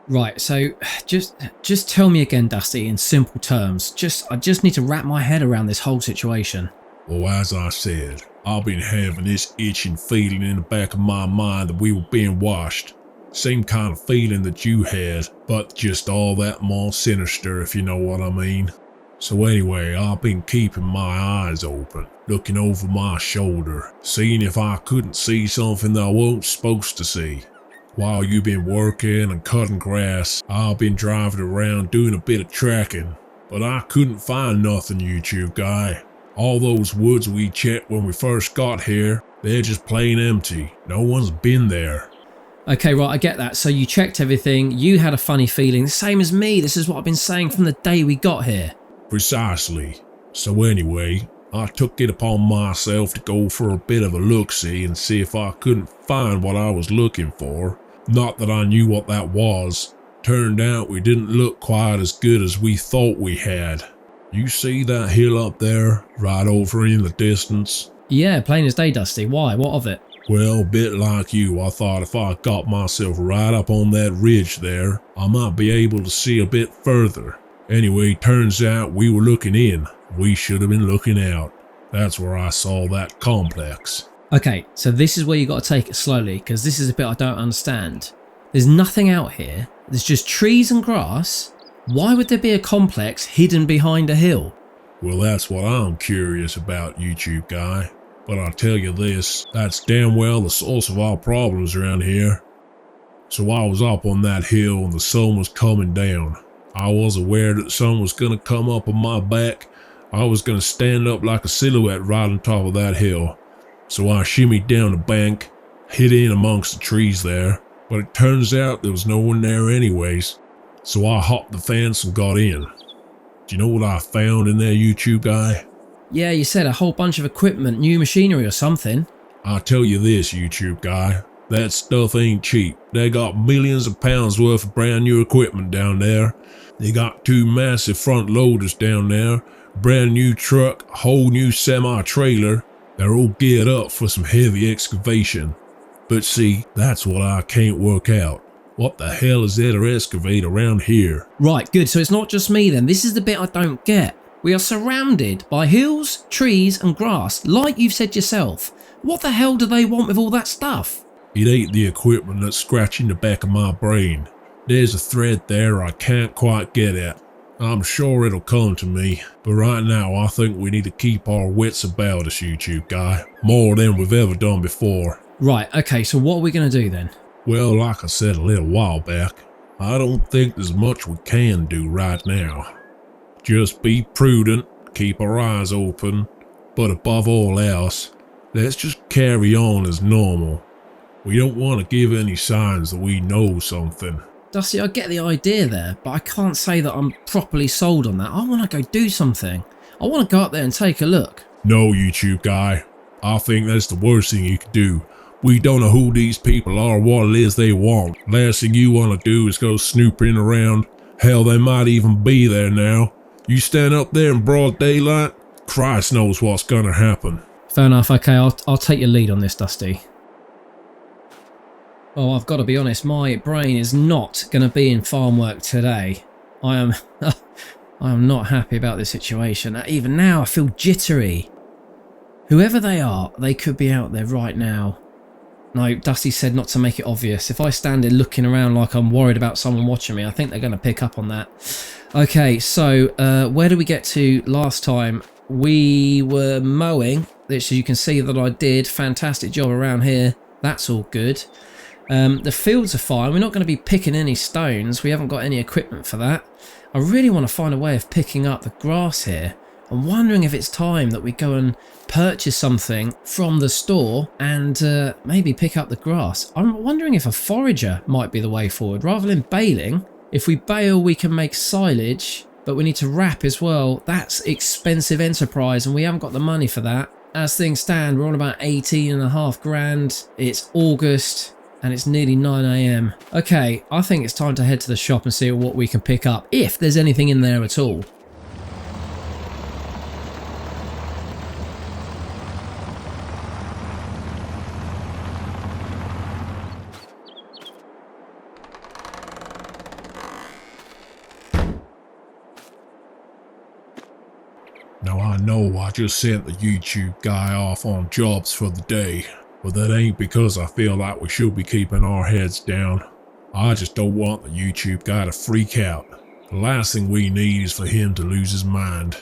Right, so just tell me again, Dusty, in simple terms. I just need to wrap my head around this whole situation. Well, as I said, I've been having this itching feeling in the back of my mind that we were being watched. Same kind of feeling that you had, but just all that more sinister, if you know what I mean. So anyway, I've been keeping my eyes open, looking over my shoulder, seeing if I couldn't see something that I wasn't supposed to see. While you've been working and cutting grass, I've been driving around doing a bit of tracking, but I couldn't find nothing, YouTube guy. All those woods we checked when we first got here, they're just plain empty. No one's been there. Okay, right, I get that. So you checked everything, you had a funny feeling, the same as me. This is what I've been saying from the day we got here. Precisely. So anyway, I took it upon myself to go for a bit of a look-see and see if I couldn't find what I was looking for. Not that I knew what that was. Turned out we didn't look quite as good as we thought we had. You see that hill up there, right over in the distance? Yeah, plain as day, Dusty. Why? What of it? Well, a bit like you, I thought if I got myself right up on that ridge there, I might be able to see a bit further. Anyway, turns out we were looking in. We should have been looking out. That's where I saw that complex. Okay, so this is where you got to take it slowly, because this is a bit I don't understand. There's nothing out here. There's just trees and grass. Why would there be a complex hidden behind a hill? Well, that's what I'm curious about, YouTube guy. But I'll tell you this, that's damn well the source of our problems around here. So I was up on that hill and the sun was coming down. I was aware that the sun was going to come up on my back. I was going to stand up like a silhouette right on top of that hill. So I shimmied down the bank, hid in amongst the trees there, but it turns out there was no one there anyways. So I hopped the fence and got in. Do you know what I found in there, YouTube guy? Yeah, you said a whole bunch of equipment, new machinery or something. I'll tell you this, YouTube guy, that stuff ain't cheap. They got millions of pounds worth of brand new equipment down there. They got 2 massive front loaders down there, brand new truck, a whole new semi-trailer. They're all geared up for some heavy excavation. But see, that's what I can't work out. What the hell is there to excavate around here? Right, good, so it's not just me then. This is the bit I don't get. We are surrounded by hills, trees and grass, like you've said yourself. What the hell do they want with all that stuff? It ain't the equipment that's scratching the back of my brain. There's a thread there I can't quite get at. I'm sure it'll come to me, but right now I think we need to keep our wits about us, YouTube guy. More than we've ever done before. Right, okay, so what are we going to do then? Well, like I said a little while back, I don't think there's much we can do right now. Just be prudent, keep our eyes open, but above all else, let's just carry on as normal. We don't want to give any signs that we know something. Dusty, I get the idea there, but I can't say that I'm properly sold on that. I want to go do something. I want to go up there and take a look. No, YouTube guy. I think that's the worst thing you could do. We don't know who these people are or what it is they want. Last thing you want to do is go snooping around. Hell, they might even be there now. You stand up there in broad daylight, Christ knows what's gonna happen. Fair enough, okay, I'll take your lead on this, Dusty. Well, I've got to be honest, my brain is not going to be in farm work today. I am not happy about this situation. Even now, I feel jittery. Whoever they are, they could be out there right now. No, Dusty said not to make it obvious. If I stand there looking around like I'm worried about someone watching me, I think they're going to pick up on that. Okay, so where did we get to last time? We were mowing, which you can see that I did. Fantastic job around here. That's all good. The fields are fine. We're not going to be picking any stones. We haven't got any equipment for that. I really want to find a way of picking up the grass here. I'm wondering if it's time that we go and purchase something from the store and maybe pick up the grass. I'm wondering if a forager might be the way forward rather than baling. If we bale, we can make silage, but we need to wrap as well. That's expensive enterprise and we haven't got the money for that. As things stand, we're on about 18.5 grand. It's August and it's nearly 9 AM. Okay, I think it's time to head to the shop and see what we can pick up, if there's anything in there at all. Now I know I just sent the YouTube guy off on jobs for the day, but that ain't because I feel like we should be keeping our heads down. I just don't want the YouTube guy to freak out. The last thing we need is for him to lose his mind.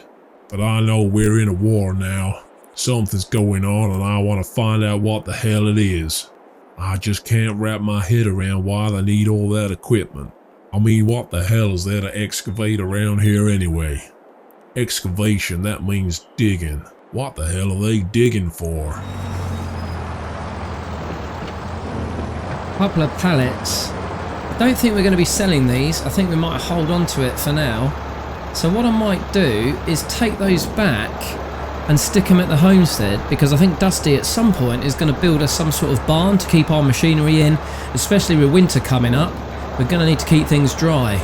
But I know we're in a war now. Something's going on and I want to find out what the hell it is. I just can't wrap my head around why they need all that equipment. I mean, what the hell is there to excavate around here anyway? Excavation, that means digging. What the hell are they digging for? Couple of pallets. I don't think we're going to be selling these. I think we might hold on to it for now. So what I might do is take those back and stick them at the homestead, because I think Dusty at some point is going to build us some sort of barn to keep our machinery in, especially with winter coming up. We're going to need to keep things dry.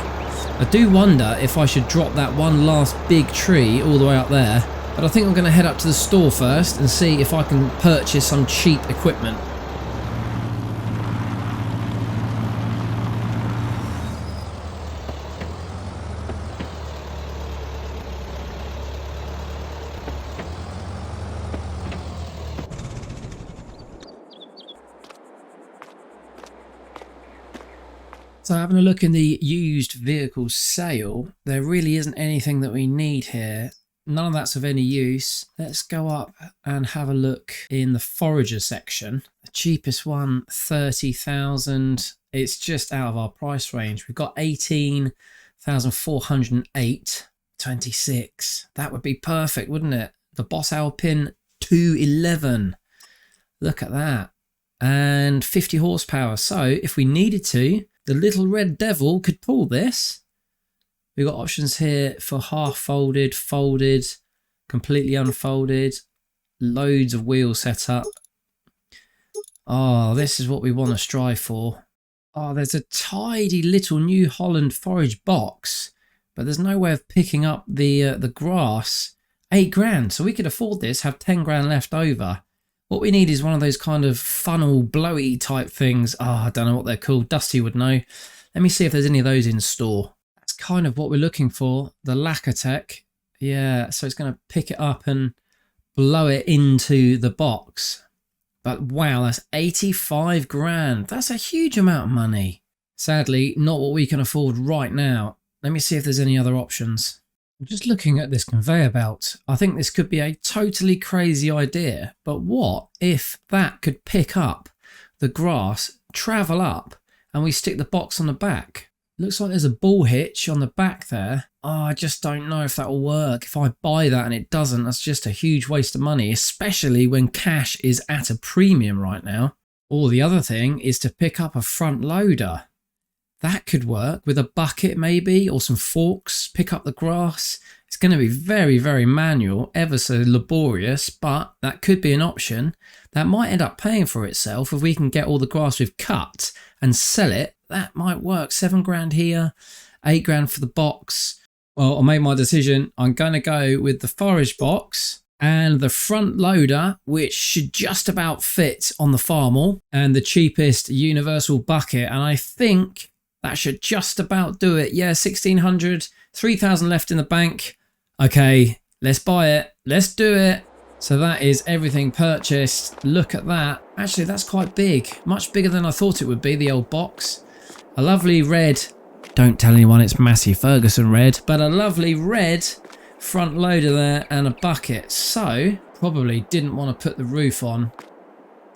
I do wonder if I should drop that one last big tree all the way up there, but I think I'm going to head up to the store first and see if I can purchase some cheap equipment. So having a look in the used vehicle sale, there really isn't anything that we need here. None of that's of any use. Let's go up and have a look in the forager section. The cheapest one, 30,000. It's just out of our price range. We've got 18,408, 26. That would be perfect, wouldn't it? The Boss Alpine 211. Look at that. And 50 horsepower. So if we needed to, the little red devil could pull this. We've got options here for half folded, folded, completely unfolded, loads of wheel setup. Oh, this is what we want to strive for. Oh, there's a tidy little New Holland forage box, but there's no way of picking up the grass. 8 grand, so we could afford this, have 10 grand left over. What we need is one of those kind of funnel blowy type things. Oh, I don't know what they're called. Dusty would know. Let me see if there's any of those in store. That's kind of what we're looking for. The lacquer tech. Yeah, so it's going to pick it up and blow it into the box. But wow, that's 85 grand. That's a huge amount of money. Sadly, not what we can afford right now. Let me see if there's any other options. I'm just looking at this conveyor belt. I think this could be a totally crazy idea, but what if that could pick up the grass, travel up, and we stick the box on the back? Looks like there's a ball hitch on the back there. Oh, I just don't know if that will work. If I buy that and it doesn't, that's just a huge waste of money, especially when cash is at a premium right now. Or the other thing is to pick up a front loader. That could work with a bucket maybe, or some forks, pick up the grass. It's going to be very, very manual, ever so laborious, but that could be an option. That might end up paying for itself if we can get all the grass we've cut and sell it. That might work. 7 grand here, 8 grand for the box. Well, I made my decision. I'm going to go with the forage box and the front loader, which should just about fit on the Farmall, and the cheapest universal bucket. And I think that should just about do it. Yeah, 1,600, 3,000 left in the bank. Okay, let's buy it. Let's do it. So that is everything purchased. Look at that. Actually, that's quite big. Much bigger than I thought it would be, the old box. A lovely red. Don't tell anyone it's Massey Ferguson red, but a lovely red front loader there and a bucket. So, probably didn't want to put the roof on.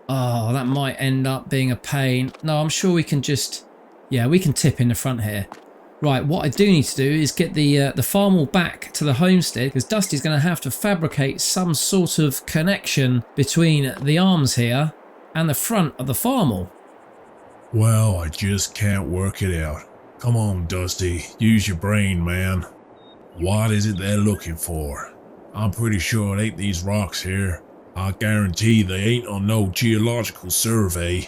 Oh, that might end up being a pain. No, I'm sure we can just... Yeah, we can tip in the front here. Right, what I do need to do is get the Farmall back to the homestead, because Dusty's going to have to fabricate some sort of connection between the arms here and the front of the Farmall. Well, I just can't work it out. Come on, Dusty, use your brain, man. What is it they're looking for? I'm pretty sure it ain't these rocks here. I guarantee they ain't on no geological survey.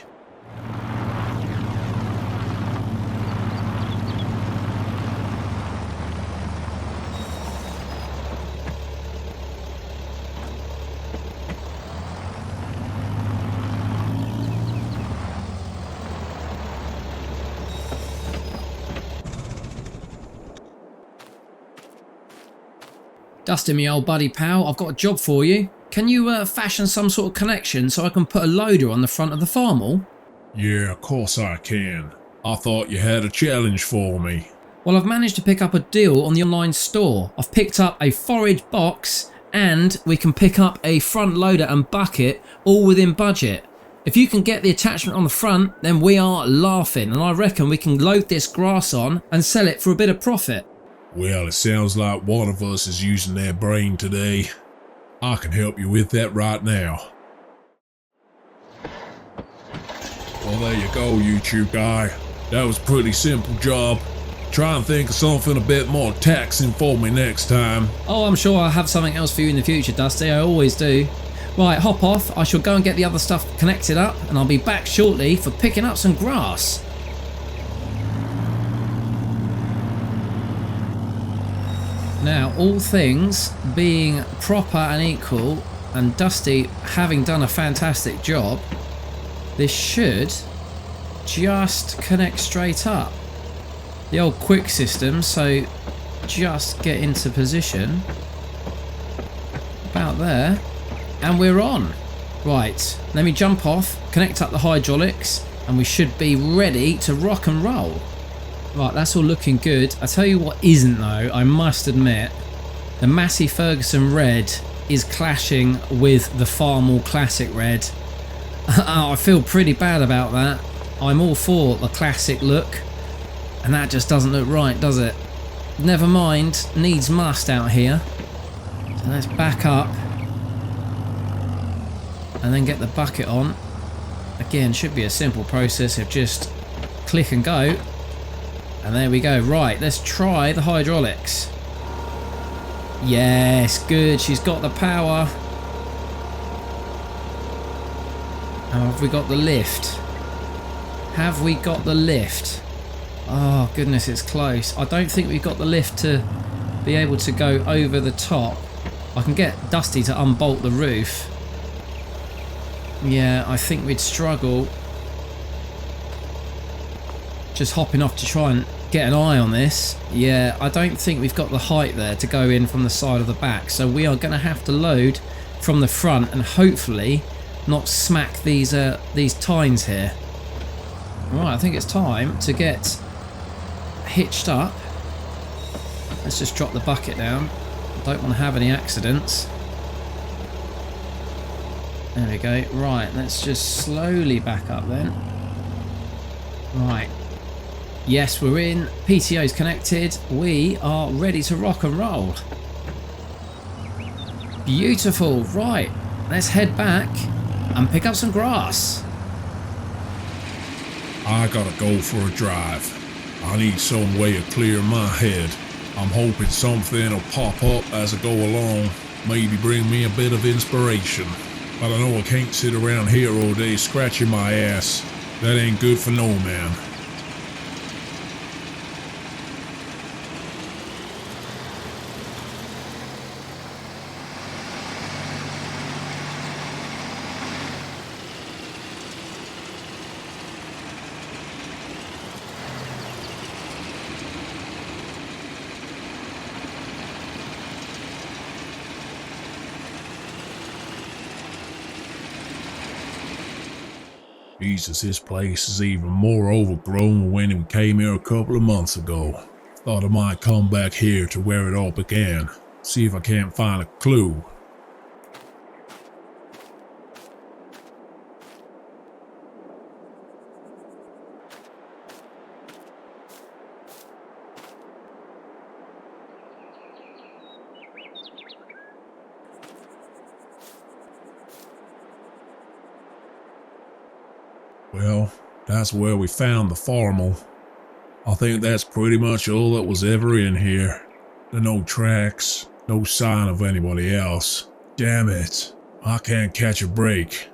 Dusty, me old buddy pal, I've got a job for you. Can you fashion some sort of connection so I can put a loader on the front of the farm all? Yeah, of course I can. I thought you had a challenge for me. Well, I've managed to pick up a deal on the online store. I've picked up a forage box and we can pick up a front loader and bucket all within budget. If you can get the attachment on the front, then we are laughing, and I reckon we can load this grass on and sell it for a bit of profit. Well, it sounds like one of us is using their brain today. I can help you with that right now. Well, there you go, YouTube guy. That was a pretty simple job. Try and think of something a bit more taxing for me next time. Oh, I'm sure I'll have something else for you in the future, Dusty. I always do. Right, hop off. I shall go and get the other stuff connected up, and I'll be back shortly for picking up some grass. Now, all things being proper and equal, and Dusty having done a fantastic job, this should just connect straight up. The old quick system, so just get into position. About there. And we're on. Right, let me jump off, connect up the hydraulics, and we should be ready to rock and roll. Right, that's all looking good. I tell you what isn't though, I must admit, the Massey Ferguson red is clashing with the Farmall Classic red. I feel pretty bad about that. I'm all for the classic look, and that just doesn't look right, does it? Never mind, needs must out here. So let's back up and then get the bucket on. Again, should be a simple process of just click and go. And there we go. Right, let's try the hydraulics. Yes, good. She's got the power. And have we got the lift? Have we got the lift? Oh, goodness, it's close. I don't think we've got the lift to be able to go over the top. I can get Dusty to unbolt the roof. Yeah, I think we'd struggle. Just hopping off to try and get an eye on this. Yeah, I don't think we've got the height there to go in from the side of the back, so we are going to have to load from the front and hopefully not smack these tines here. Right, I think it's time to get hitched up. Let's just drop the bucket down. Don't want to have any accidents. There we go. Right, let's just slowly back up then. Right. Yes, we're in. PTO's connected. We are ready to rock and roll. Beautiful. Right, let's head back and pick up some grass. I gotta go for a drive. I need some way of clearing my head. I'm hoping something will pop up as I go along. Maybe bring me a bit of inspiration. But I know I can't sit around here all day scratching my ass. That ain't good for no man. Jesus, this place is even more overgrown than when we came here a couple of months ago. Thought I might come back here to where it all began. See if I can't find a clue. Well, that's where we found the Farmall. I think that's pretty much all that was ever in here. There are no tracks, no sign of anybody else. Damn it, I can't catch a break.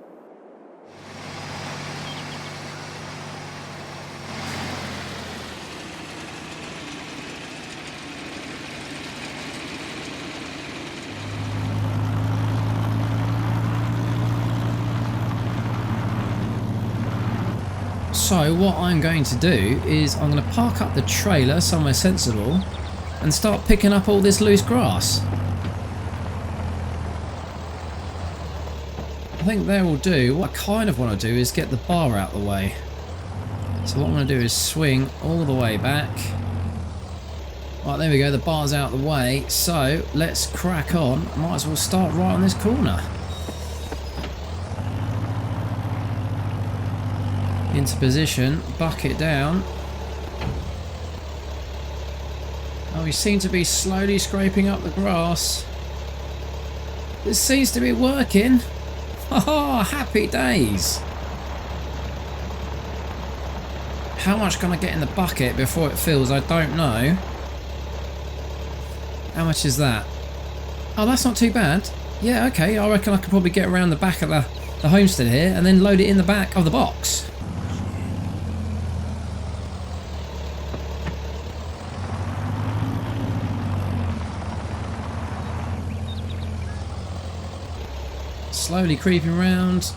So what I'm going to do is I'm going to park up the trailer somewhere sensible and start picking up all this loose grass. I think they will do. What I kind of want to do is get the bar out the way. So what I'm going to do is swing all the way back. Right, there we go, the bar's out the way. So let's crack on. Might as well start right on this corner. Into position, bucket down. Oh, we seem to be slowly scraping up the grass. This seems to be working. Oh, happy days. How much can I get in the bucket before it fills? I don't know. How much is that? Oh, that's not too bad. Yeah, okay. I reckon I could probably get around the back of the homestead here and then load it in the back of the box. Slowly creeping round.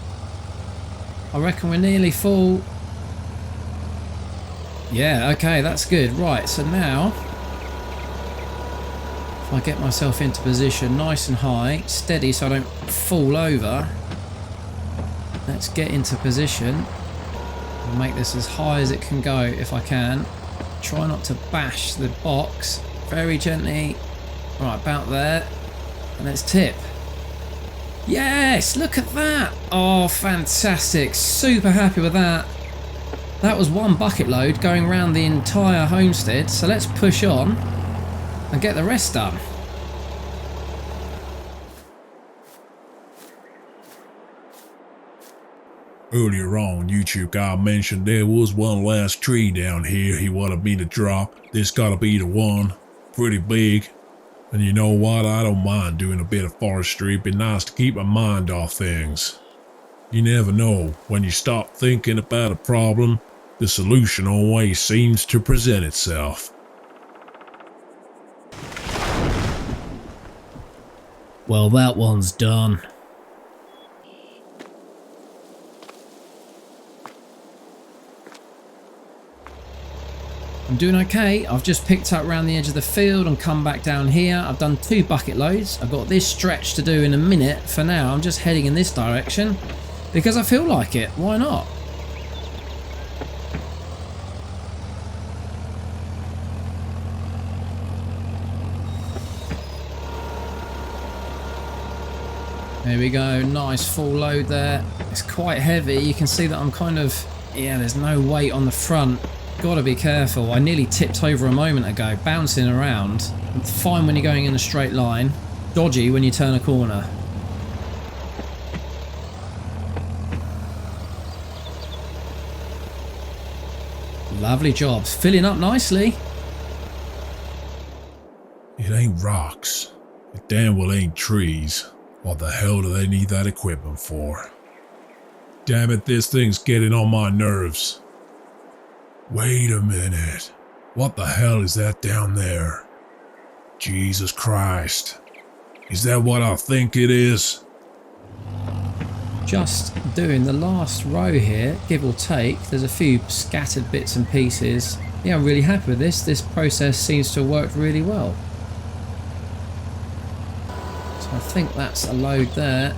I reckon we're nearly full. Yeah, okay, that's good. Right, so now if I get myself into position nice and high, steady so I don't fall over. Let's get into position. I'll make this as high as it can go if I can. Try not to bash the box. Very gently. Right, about there. And let's tip. Yes, look at that. Oh, fantastic. Super happy with that. That was one bucket load going around the entire homestead. So let's push on and get the rest done. Earlier on, YouTube guy mentioned there was one last tree down here he wanted me to drop. This gotta be the one. Pretty big. And you know what? I don't mind doing a bit of forestry. It'd be nice to keep my mind off things. You never know. When you stop thinking about a problem, the solution always seems to present itself. Well, that one's done. I'm doing okay. I've just picked up around the edge of the field and come back down here. I've done 2 bucket loads. I've got this stretch to do in a minute. For now, I'm just heading in this direction because I feel like it. Why not? There we go. Nice full load there. It's quite heavy. You can see that I'm kind of... yeah, there's no weight on the front. Gotta be careful. I nearly tipped over a moment ago, bouncing around. It's fine when you're going in a straight line, dodgy when you turn a corner. Lovely jobs, filling up nicely. It ain't rocks. It damn well ain't trees. What the hell do they need that equipment for? Damn it, this thing's getting on my nerves. Wait a minute. What the hell is that down there? Jesus Christ. Is that what I think it is? Just doing the last row here, give or take. There's a few scattered bits and pieces. Yeah, I'm really happy with this. This process seems to have worked really well. So I think that's a load there.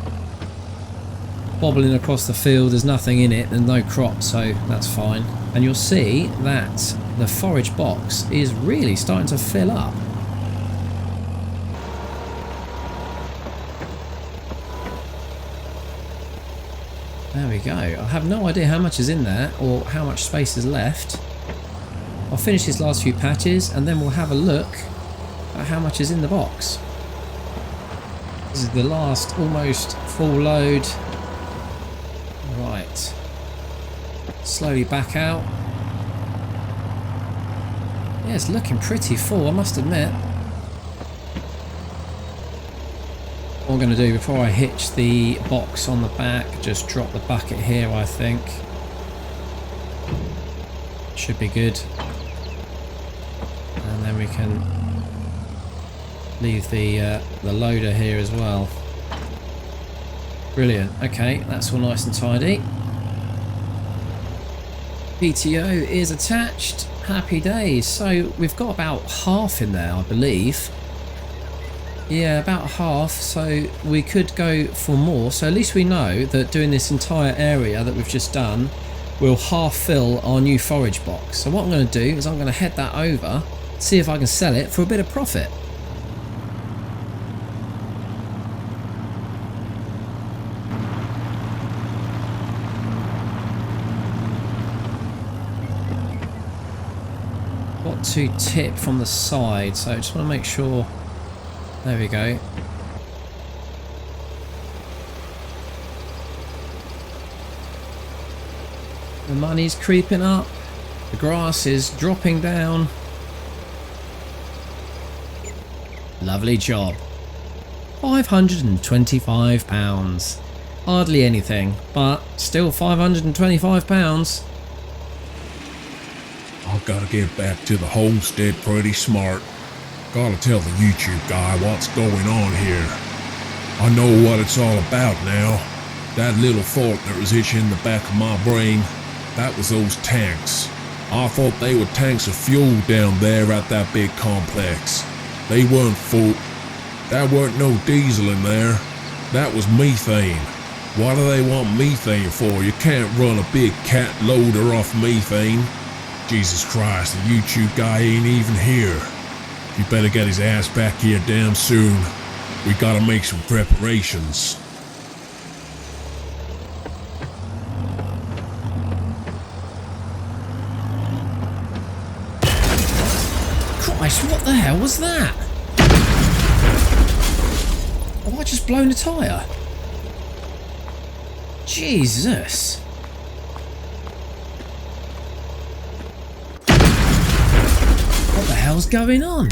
Bobbling across the field, there's nothing in it, there's no crop, so that's fine. And you'll see that the forage box is really starting to fill up. There we go. I have no idea how much is in there or how much space is left. I'll finish these last few patches and then we'll have a look at how much is in the box. This is the last almost full load. Right, slowly back out. Yeah, it's looking pretty full, I must admit. What I'm going to do before I hitch the box on the back, just drop the bucket here, I think. Should be good. And then we can leave the loader here as well. Brilliant. Okay, that's all nice and tidy. PTO is attached. Happy days. So we've got about half in there, I believe. Yeah, about half, so we could go for more. So at least we know that doing this entire area that we've just done will half fill our new forage box. So what I'm going to do is I'm going to head that over, see if I can sell it for a bit of profit. Got to tip from the side, so I just want to make sure. There we go. The money's creeping up. The grass is dropping down. Lovely job. £525. Hardly anything, but still £525. I gotta get back to the homestead pretty smart. Gotta tell the YouTube guy what's going on here. I know what it's all about now. That little thought that was itching in the back of my brain, that was those tanks. I thought they were tanks of fuel down there at that big complex. They weren't full. There weren't no diesel in there. That was methane. What do they want methane for? You can't run a big cat loader off methane. Jesus Christ, the YouTube guy ain't even here. You better get his ass back here damn soon. We gotta make some preparations. Christ, what the hell was that? Have I just blown a tyre? Jesus. What the hell's going on?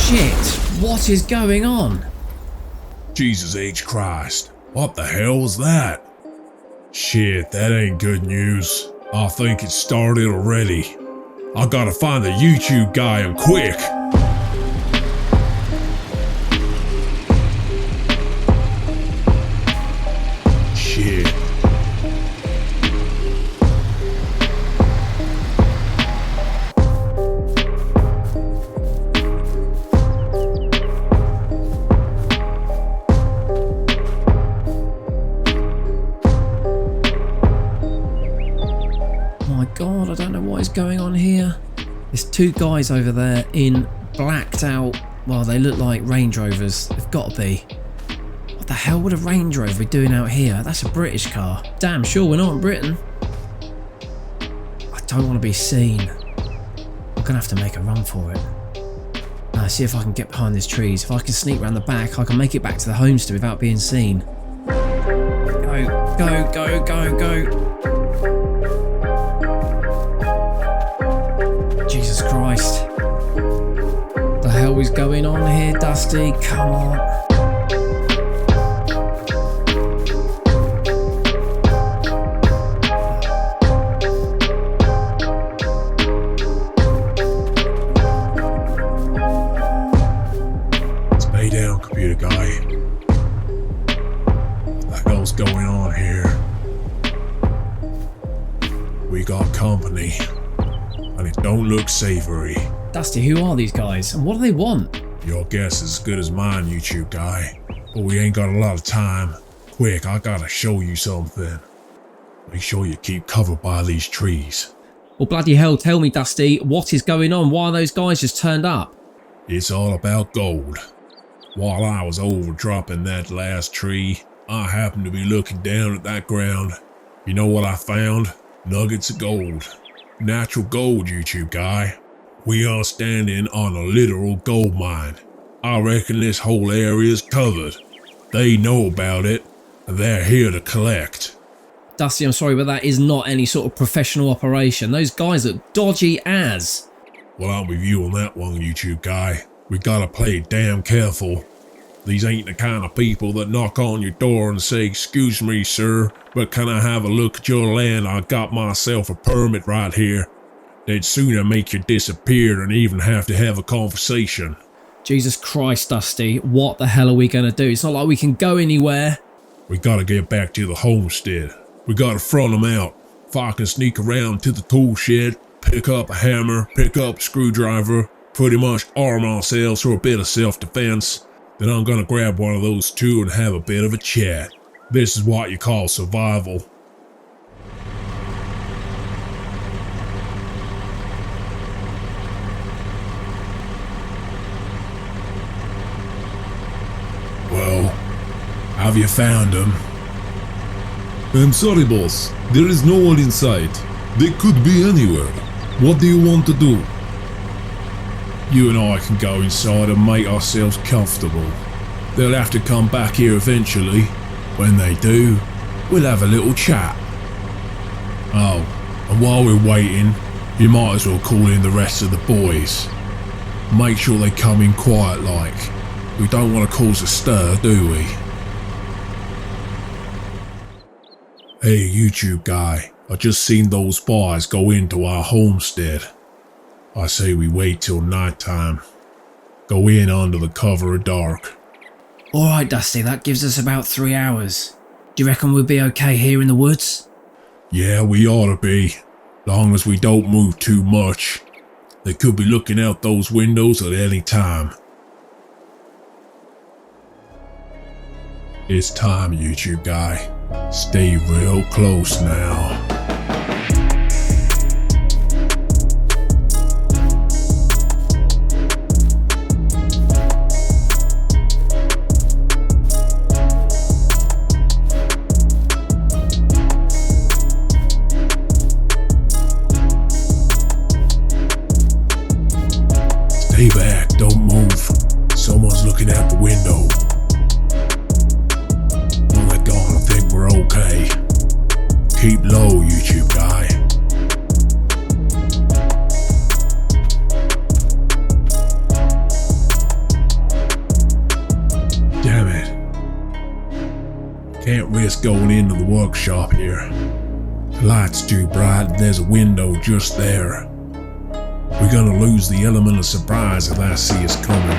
Shit, what is going on? Jesus H. Christ, what the hell was that? Shit, that ain't good news. I think it started already. I gotta find the YouTube guy and quick. Shit. God, I don't know what is going on here. There's two guys over there in blacked out, well, they look like Range Rovers. They've got to be. What the hell would a Range Rover be doing out here? That's a British car. Damn sure we're not in Britain. I don't want to be seen. I'm gonna have to make a run for it. Now, see if I can get behind these trees. If I can sneak around the back, I can make it back to the homestead without being seen. Go, go, go, go, go. Jesus Christ. The hell is going on here, Dusty? Come on. Stay down, computer guy. What the hell's going on here? We got company. And it don't look savory. Dusty, who are these guys and what do they want? Your guess is as good as mine, YouTube guy. But we ain't got a lot of time. Quick, I gotta show you something. Make sure you keep covered by these trees. Well, bloody hell, tell me, Dusty, what is going on? Why are those guys just turned up? It's all about gold. While I was over dropping that last tree, I happened to be looking down at that ground. You know what I found? Nuggets of gold. Natural gold, YouTube guy. We are standing on a literal gold mine. I reckon this whole area is covered. They know about it, and they're here to collect. Dusty, I'm sorry, but that is not any sort of professional operation. Those guys look dodgy as. Well, I'm with you on that one, YouTube guy. We gotta play damn careful. These ain't the kind of people that knock on your door and say, "Excuse me, sir, but can I have a look at your land? I got myself a permit right here." They'd sooner make you disappear than even have to have a conversation. Jesus Christ, Dusty, what the hell are we going to do? It's not like we can go anywhere. We gotta get back to the homestead. We gotta front them out. If I can sneak around to the tool shed, pick up a hammer, pick up a screwdriver, pretty much arm ourselves for a bit of self-defense. Then I'm gonna grab one of those two and have a bit of a chat. This is what you call survival. Well, have you found them? I'm sorry, boss. There is no one inside. They could be anywhere. What do you want to do? You and I can go inside and make ourselves comfortable. They'll have to come back here eventually. When they do, we'll have a little chat. Oh, and while we're waiting, you might as well call in the rest of the boys. Make sure they come in quiet like. We don't want to cause a stir, do we? Hey, YouTube guy, I just seen those boys go into our homestead. I say we wait till nighttime. Go in under the cover of dark. Alright, Dusty, that gives us about 3 hours. Do you reckon we'll be okay here in the woods? Yeah, we ought to be. Long as we don't move too much. They could be looking out those windows at any time. It's time, YouTube guy. Stay real close now. Stay back, don't move. Someone's looking out the window. When they're gone, I think we're okay. Keep low, YouTube guy. Damn it. Can't risk going into the workshop here. The light's too bright and there's a window just there. We're gonna lose the element of surprise if they see us coming.